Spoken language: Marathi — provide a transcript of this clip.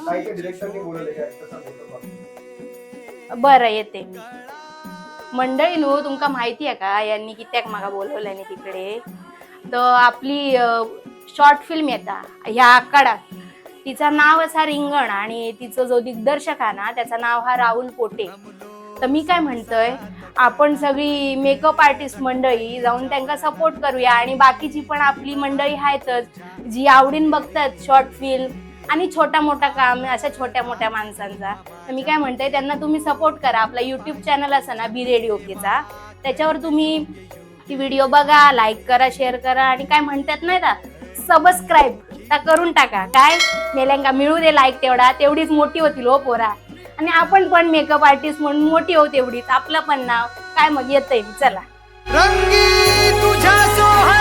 काही काही डिरेक्टरनी बोलवले की तसा मेकअप बरं येते. मंडळी नो तुमका माहिती आहे का यांनी कित्याक मागा बोलवल्याने तिकडे. तर आपली शॉर्ट फिल्म येता ह्या आकाडात तिचं नाव असा रिंगण आणि तिचं जो दिग्दर्शक आहे ना त्याचं नाव हा राहुल पोटे. तर मी काय म्हणतोय आपण सगळी मेकअप आर्टिस्ट मंडळी जाऊन त्यांना सपोर्ट करूया आणि बाकीची पण आपली मंडळी आहेतच जी आवडीन बघतात शॉर्ट फिल्म आणि छोटा मोठा काम अशा छोट्या मोठ्या माणसांचा. तर मी काय म्हणते त्यांना तुम्ही सपोर्ट करा. आपला युट्यूब चॅनल असा ना बी रेडिओकेचा त्याच्यावर तुम्ही ती व्हिडिओ बघा, लाईक करा, शेअर करा आणि काय म्हणतात नाही का सबस्क्राईब करून टाका. काय मेल्यांका मिळू दे लाईक तेवढीच मोठी होतील हो पोरा आणि आपण पण मेकअप आर्टिस्ट म्हणून मोठी होऊ तेवढीच आपलं पण नाव काय मग येतंय. चला रंगी तुझ्या सोहळ्यात